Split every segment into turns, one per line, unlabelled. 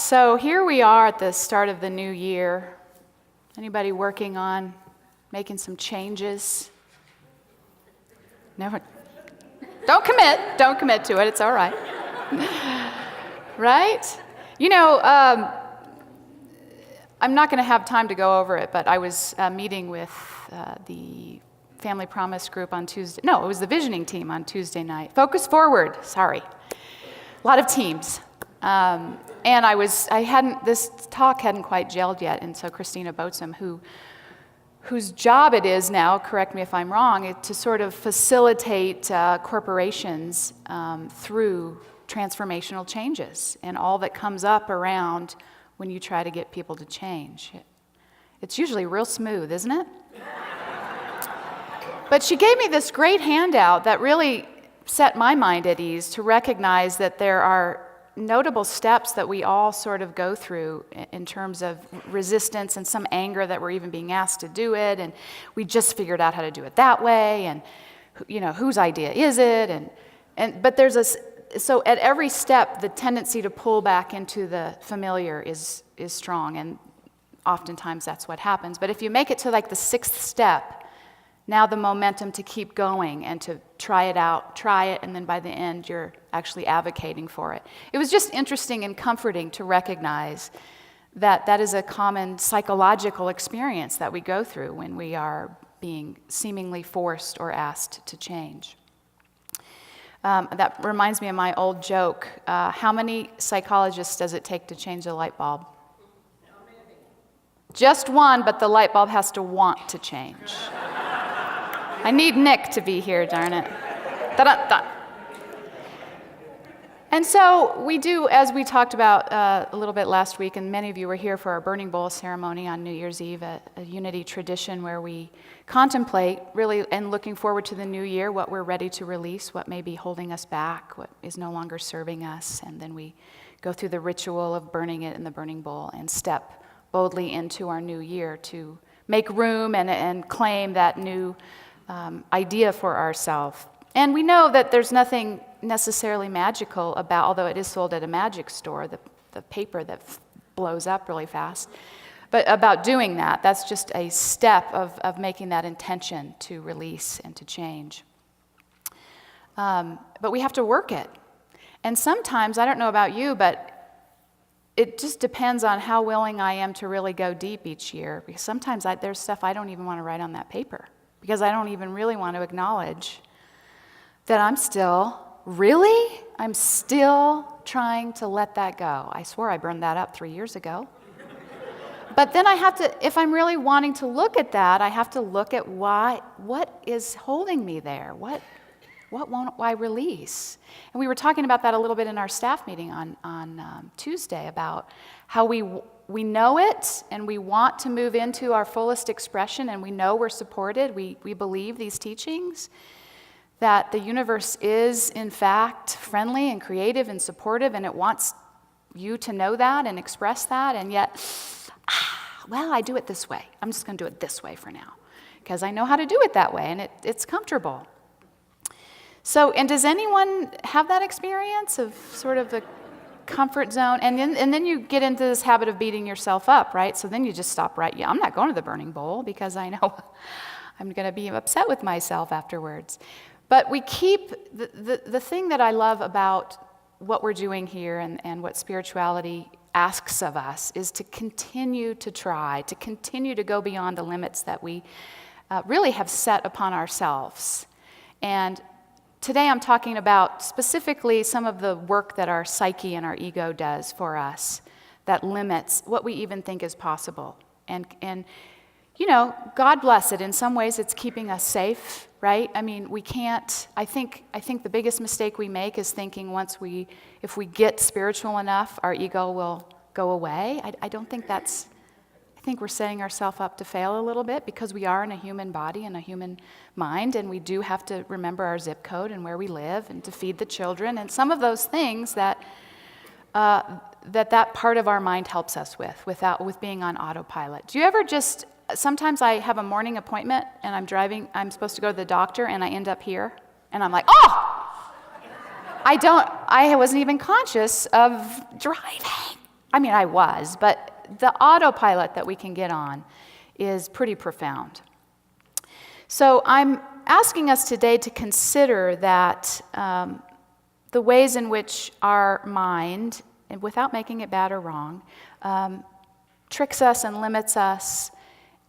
So here we are at the start of the new year. Anybody working on making some changes? Never. Don't commit to it. It's all right. Right? You know, I'm not going to have time to go over it, but I was meeting with the Family Promise group on Tuesday. No, it was the visioning team on Tuesday night. Focus Forward, sorry. A lot of teams. And this talk hadn't quite gelled yet, and so Christina Boatsam, whose job it is now, correct me if I'm wrong, to sort of facilitate corporations through transformational changes and all that comes up around when you try to get people to change. It's usually real smooth, isn't it? But she gave me this great handout that really set my mind at ease to recognize that there are notable steps that we all sort of go through in terms of resistance and some anger that we're even being asked to do it, and we just figured out how to do it that way, and you know, whose idea is it? But so at every step, the tendency to pull back into the familiar is strong, and oftentimes that's what happens. But if you make it to like the sixth step, now the momentum to keep going and to try it, and then by the end, you're actually advocating for it. It was just interesting and comforting to recognize that that is a common psychological experience that we go through when we are being seemingly forced or asked to change. That reminds me of my old joke. How many psychologists does it take to change a light bulb? Just one, but the light bulb has to want to change. I need Nick to be here, darn it. Da-da-da. And so we do, as we talked about a little bit last week, and many of you were here for our burning bowl ceremony on New Year's Eve, a unity tradition where we contemplate really and looking forward to the new year, what we're ready to release, what may be holding us back, what is no longer serving us, and then we go through the ritual of burning it in the burning bowl and step boldly into our new year to make room and claim that new idea for ourselves. And we know that there's nothing necessarily magical about, although it is sold at a magic store, the paper that blows up really fast, but about doing that. That's just a step of making that intention to release and to change. But we have to work it. And sometimes, I don't know about you, but it just depends on how willing I am to really go deep each year, because sometimes there's stuff I don't even want to write on that paper, because I don't even really want to acknowledge that I'm still trying to let that go. I swore I burned that up 3 years ago. But then I have to, if I'm really wanting to look at that, I have to look at what is holding me there? What won't I release? And we were talking about that a little bit in our staff meeting on Tuesday about how we know it and we want to move into our fullest expression, and we know we're supported. We believe these teachings, that the universe is in fact friendly and creative and supportive, and it wants you to know that and express that, and yet, well, I do it this way. I'm just going to do it this way for now because I know how to do it that way, and it's comfortable. So, and does anyone have that experience of sort of the comfort zone? And then you get into this habit of beating yourself up, right? So then you just stop right. Yeah, I'm not going to the burning bowl because I know I'm going to be upset with myself afterwards. But we keep, the thing that I love about what we're doing here and what spirituality asks of us is to continue to try, to continue to go beyond the limits that we really have set upon ourselves. And today I'm talking about specifically some of the work that our psyche and our ego does for us that limits what we even think is possible. And you know, God bless it. In some ways it's keeping us safe, right? I mean, we can't, I think the biggest mistake we make is thinking if we get spiritual enough, our ego will go away. I don't think that's, I think we're setting ourselves up to fail a little bit because we are in a human body and a human mind, and we do have to remember our zip code and where we live and to feed the children and some of those things that part of our mind helps us with being on autopilot. Do you ever just, sometimes I have a morning appointment and I'm supposed to go to the doctor and I end up here and I'm like, oh! I wasn't even conscious of driving. I mean, I was, but the autopilot that we can get on is pretty profound. So I'm asking us today to consider that the ways in which our mind, and without making it bad or wrong, tricks us and limits us,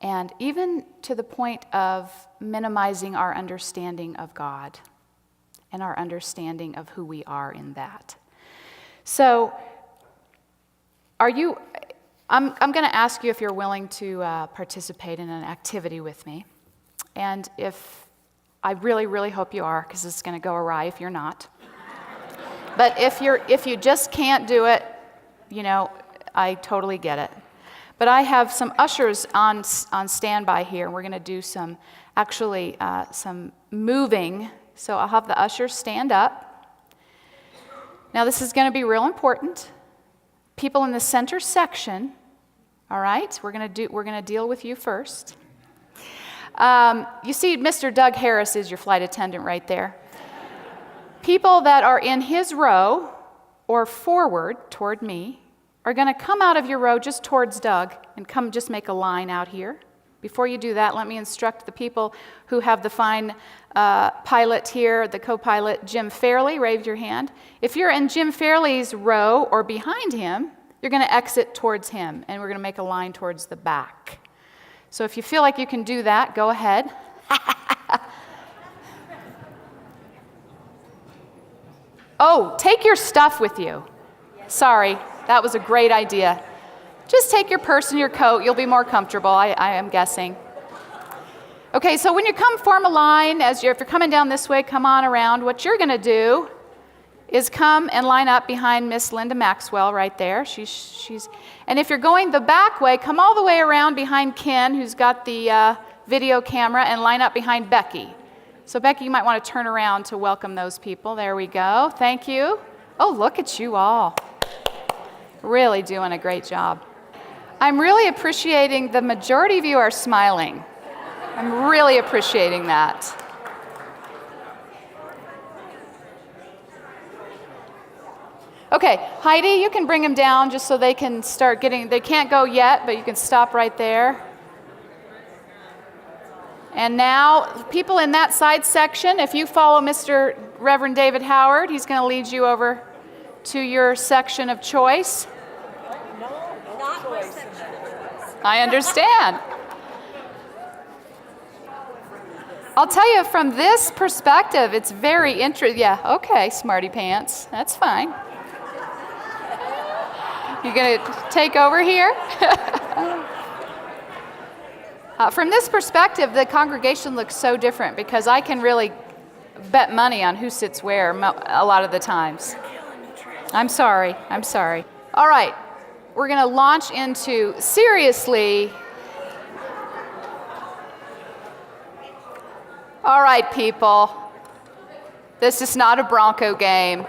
and even to the point of minimizing our understanding of God and our understanding of who we are in that. So, I'm going to ask you if you're willing to participate in an activity with me. And I really, really hope you are, because it's going to go awry if you're not. But if you just can't do it, I totally get it. But I have some ushers on standby here. We're going to do some moving. So I'll have the ushers stand up. Now this is going to be real important. People in the center section, all right? We're going to deal with you first. You see, Mr. Doug Harris is your flight attendant right there. People that are in his row or forward toward me are going to come out of your row just towards Doug and come just make a line out here. Before you do that, let me instruct the people who have the fine pilot here, the co-pilot, Jim Fairley. Raise your hand. If you're in Jim Fairley's row or behind him, you're going to exit towards him, and we're going to make a line towards the back. So if you feel like you can do that, go ahead. Oh, take your stuff with you. Sorry, that was a great idea. Just take your purse and your coat. You'll be more comfortable, I am guessing. Okay, so when you come form a line, if you're coming down this way, come on around. What you're going to do is come and line up behind Miss Linda Maxwell right there. And if you're going the back way, come all the way around behind Ken, who's got the video camera, and line up behind Becky. So Becky, you might want to turn around to welcome those people. There we go. Thank you. Oh, look at you all. Really doing a great job. I'm really appreciating the majority of you are smiling. I'm really appreciating that. Okay, Heidi, you can bring them down just so they can start they can't go yet, but you can stop right there. And now, people in that side section, if you follow Mr. Reverend David Howard, he's going to lead you over to your section of choice.
Not my section of choice.
I understand. I'll tell you, from this perspective, it's very interesting. Yeah, okay, smarty pants. That's fine. You going to take over here? From this perspective, the congregation looks so different because I can really bet money on who sits where a lot of the times. I'm sorry. All right, we're going to launch into, seriously. All right, people. This is not a Bronco game.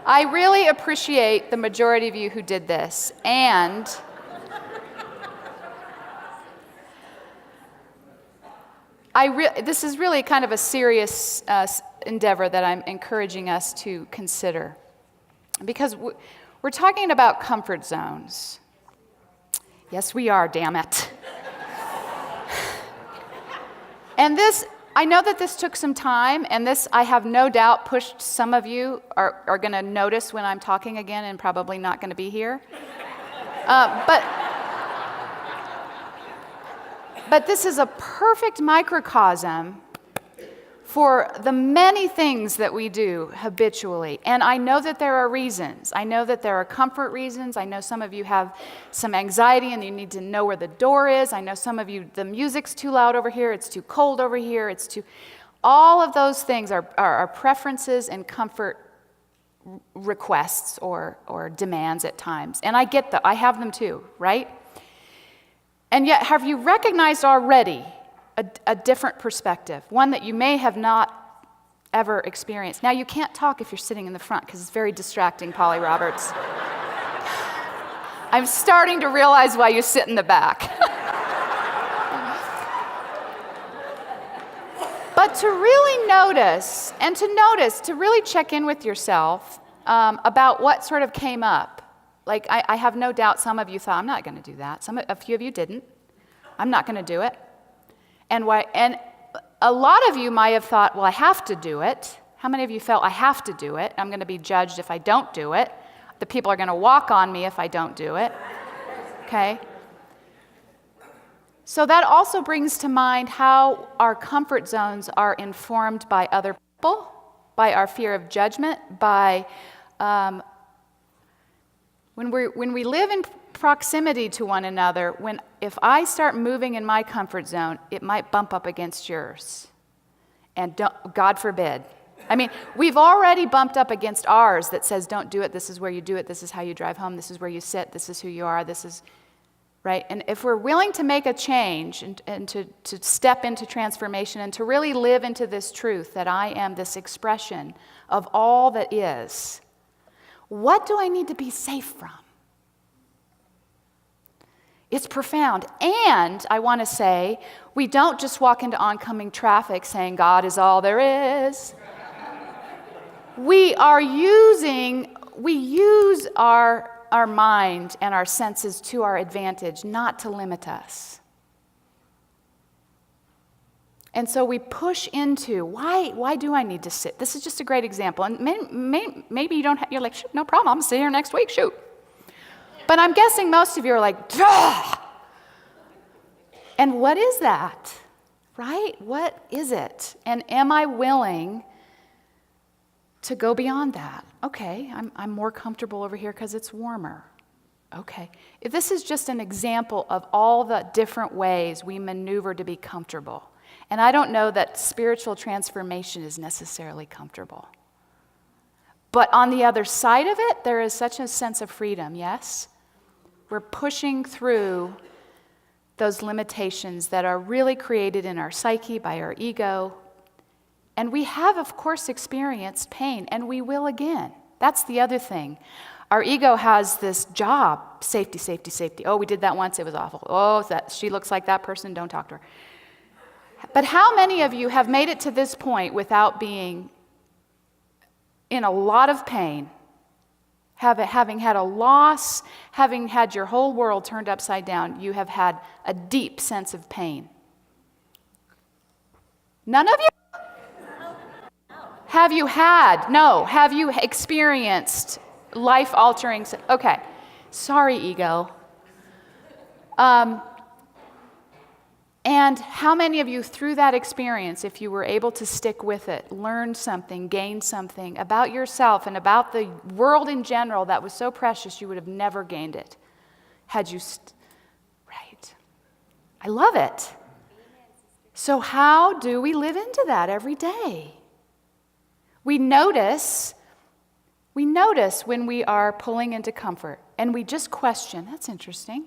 I really appreciate the majority of you who did this, and this is really kind of a serious endeavor that I'm encouraging us to consider, because we're talking about comfort zones. Yes, we are, damn it. And I know that this took some time, and this, I have no doubt, pushed some of you are going to notice when I'm talking again and probably not going to be here. But this is a perfect microcosm for the many things that we do habitually. And I know that there are reasons. I know that there are comfort reasons. I know some of you have some anxiety and you need to know where the door is. I know some of you, the music's too loud over here, it's too cold over here, all of those things are preferences and comfort requests or demands at times. And I get that, I have them too, right? And yet, have you recognized already a different perspective, one that you may have not ever experienced? Now, you can't talk if you're sitting in the front because it's very distracting, Polly Roberts. I'm starting to realize why you sit in the back. But to really notice, to really check in with yourself about what sort of came up Like, I have no doubt some of you thought, I'm not going to do that. A few of you didn't. I'm not going to do it. And a lot of you might have thought, well, I have to do it. How many of you felt I have to do it? I'm going to be judged if I don't do it. The people are going to walk on me if I don't do it. Okay? So that also brings to mind how our comfort zones are informed by other people, by our fear of judgment, by when we live in proximity to one another, if I start moving in my comfort zone, it might bump up against yours. And God forbid. I mean, we've already bumped up against ours that says, don't do it, this is where you do it, this is how you drive home, this is where you sit, this is who you are, this is, right? And if we're willing to make a change and to step into transformation and to really live into this truth that I am this expression of all that is, what do I need to be safe from? It's profound. And I want to say, we don't just walk into oncoming traffic saying God is all there is. We use our mind and our senses to our advantage, not to limit us. And so we push into, why do I need to sit? This is just a great example. And maybe you don't, you're like, shoot, no problem, I'm going to sit here next week, shoot. But I'm guessing most of you are like, duh! And what is that, right? What is it? And am I willing to go beyond that? Okay, I'm more comfortable over here because it's warmer. Okay. If this is just an example of all the different ways we maneuver to be comfortable. And I don't know that spiritual transformation is necessarily comfortable. But on the other side of it, there is such a sense of freedom, yes? We're pushing through those limitations that are really created in our psyche by our ego. And we have, of course, experienced pain, and we will again. That's the other thing. Our ego has this job, safety, safety, safety. Oh, we did that once, it was awful. Oh, she looks like that person, don't talk to her. But how many of you have made it to this point without being in a lot of pain, having had a loss, having had your whole world turned upside down, you have had a deep sense of pain? None of you? Have you had? No. Have you experienced life-altering? Okay. Sorry, ego. And how many of you, through that experience, if you were able to stick with it, learned something, gained something about yourself and about the world in general that was so precious you would have never gained it had you... Right. I love it. So how do we live into that every day? We notice when we are pulling into comfort, and we just question, that's interesting.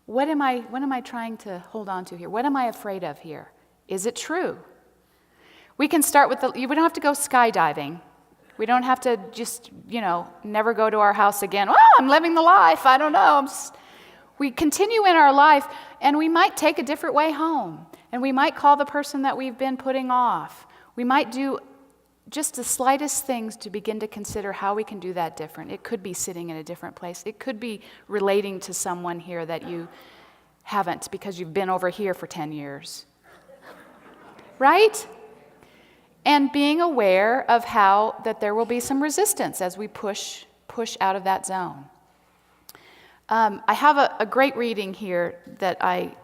What am I trying to hold on to here? What am I afraid of here? Is it true? We can start with we don't have to go skydiving. We don't have to just, never go to our house again. Oh, I'm living the life. I don't know. We continue in our life, and we might take a different way home. And we might call the person that we've been putting off. We might do just the slightest things to begin to consider how we can do that different. It could be sitting in a different place. It could be relating to someone here that you haven't because you've been over here for 10 years. Right? And being aware of how that there will be some resistance as we push out of that zone. I have a great reading here that I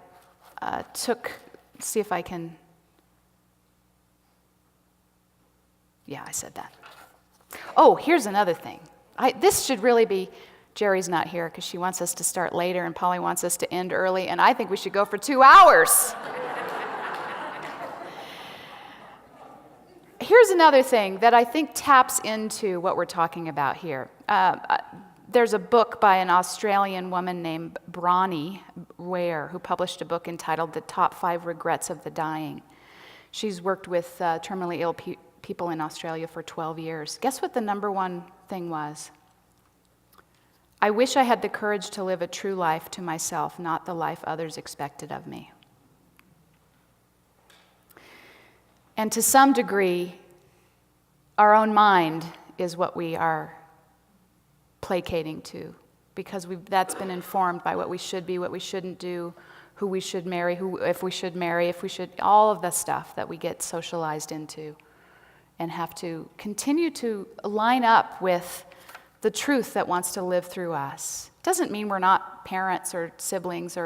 took. Let's see if I can... Yeah, I said that. Oh, here's another thing. This should really be, Jerry's not here because she wants us to start later and Polly wants us to end early, and I think we should go for 2 hours. Here's another thing that I think taps into what we're talking about here. There's a book by an Australian woman named Bronnie Ware who published a book entitled The Top 5 Regrets of the Dying. She's worked with terminally ill people in Australia for 12 years. Guess what the number one thing was? I wish I had the courage to live a true life to myself, not the life others expected of me. And to some degree, our own mind is what we are placating to because that's been informed by what we should be, what we shouldn't do, who we should marry, if we should, all of the stuff that we get socialized into and have to continue to line up with the truth that wants to live through us. Doesn't mean we're not parents or siblings,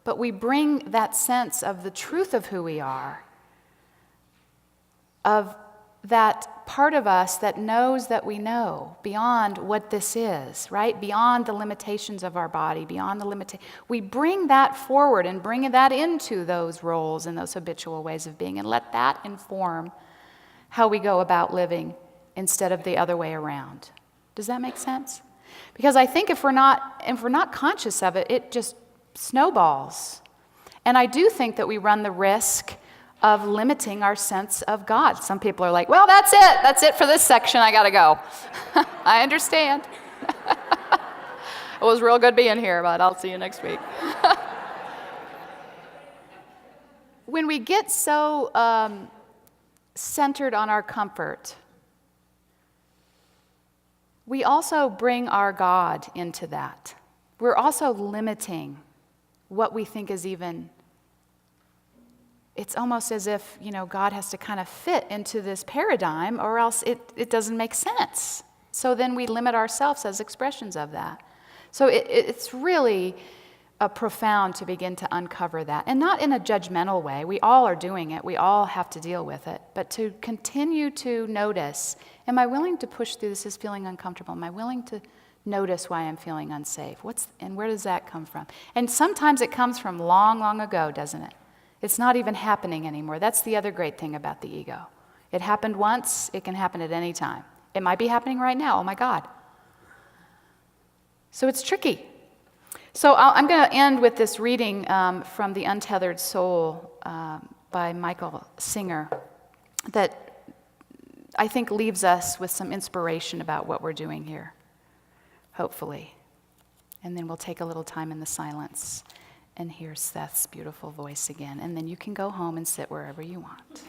but we bring that sense of the truth of who we are, of that part of us that knows that we know beyond what this is, right? Beyond the limitations of our body, beyond the limitations. We bring that forward and bring that into those roles and those habitual ways of being and let that inform how we go about living instead of the other way around. Does that make sense? Because I think if we're not conscious of it, it just snowballs. And I do think that we run the risk of limiting our sense of God. Some people are like, well, that's it for this section, I gotta go. I understand. It was real good being here, but I'll see you next week. When we get so centered on our comfort, we also bring our God into that. We're also limiting what we think is even. It's almost as if, God has to kind of fit into this paradigm or else it doesn't make sense. So then we limit ourselves as expressions of that. So it's really profound to begin to uncover that. And not in a judgmental way. We all are doing it. We all have to deal with it. But to continue to notice, am I willing to push through this as feeling uncomfortable? Am I willing to notice why I'm feeling unsafe? And where does that come from? And sometimes it comes from long, long ago, doesn't it? It's not even happening anymore. That's the other great thing about the ego. It happened once, it can happen at any time. It might be happening right now, oh my God. So it's tricky. So I'm going to end with this reading from The Untethered Soul by Michael Singer that I think leaves us with some inspiration about what we're doing here, hopefully. And then we'll take a little time in the silence and hear Seth's beautiful voice again. And then you can go home and sit wherever you want.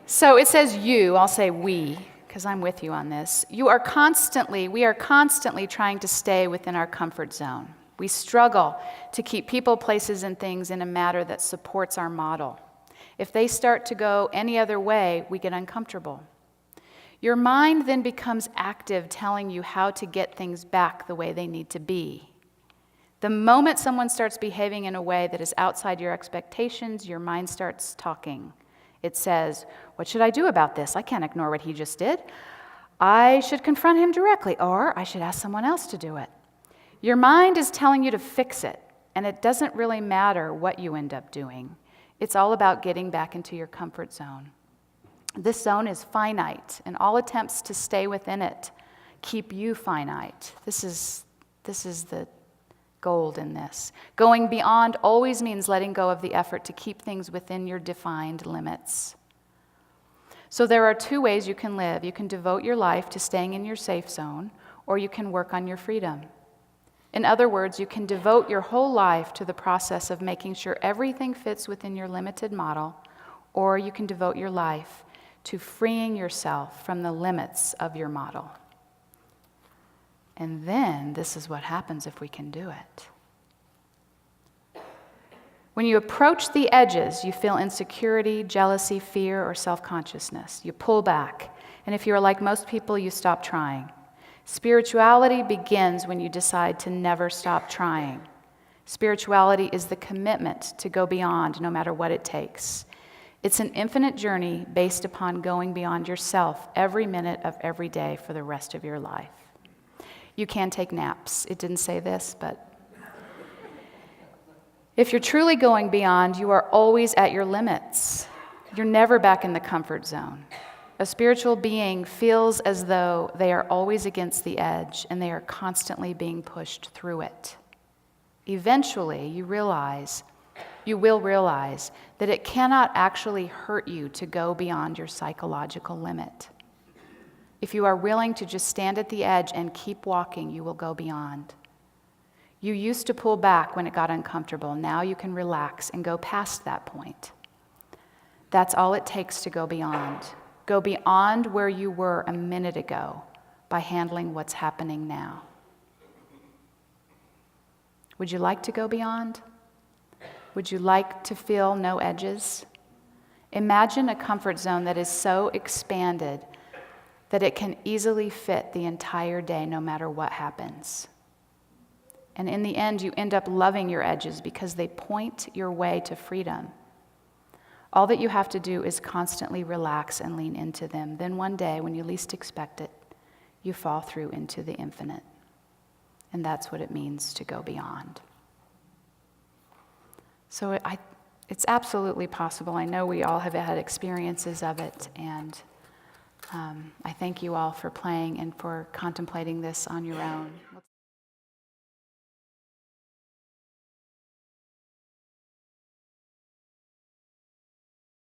So it says you, I'll say we, because I'm with you on this. We are constantly trying to stay within our comfort zone. We struggle to keep people, places, and things in a manner that supports our model. If they start to go any other way, we get uncomfortable. Your mind then becomes active, telling you how to get things back the way they need to be. The moment someone starts behaving in a way that is outside your expectations, your mind starts talking. It says, what should I do about this? I can't ignore what he just did. I should confront him directly, or I should ask someone else to do it. Your mind is telling you to fix it, and it doesn't really matter what you end up doing. It's all about getting back into your comfort zone. This zone is finite, and all attempts to stay within it keep you finite. This is the gold in this. Going beyond always means letting go of the effort to keep things within your defined limits. So there are two ways you can live. You can devote your life to staying in your safe zone, or you can work on your freedom. In other words, you can devote your whole life to the process of making sure everything fits within your limited model, or you can devote your life to freeing yourself from the limits of your model. And then this is what happens if we can do it. When you approach the edges, you feel insecurity, jealousy, fear, or self-consciousness. You pull back. And if you're like most people, you stop trying. Spirituality begins when you decide to never stop trying. Spirituality is the commitment to go beyond no matter what it takes. It's an infinite journey based upon going beyond yourself every minute of every day for the rest of your life. You can take naps. It didn't say this, but if you're truly going beyond, you are always at your limits. You're never back in the comfort zone. A spiritual being feels as though they are always against the edge and they are constantly being pushed through it. Eventually, you will realize that it cannot actually hurt you to go beyond your psychological limit. If you are willing to just stand at the edge and keep walking, you will go beyond. You used to pull back when it got uncomfortable. Now you can relax and go past that point. That's all it takes to go beyond. Go beyond where you were a minute ago by handling what's happening now. Would you like to go beyond? Would you like to feel no edges? Imagine a comfort zone that is so expanded that it can easily fit the entire day no matter what happens. And in the end, you end up loving your edges because they point your way to freedom. All that you have to do is constantly relax and lean into them. Then one day, when you least expect it, you fall through into the infinite. And that's what it means to go beyond. So it's absolutely possible. I know we all have had experiences of it, and I thank you all for playing and for contemplating this on your own.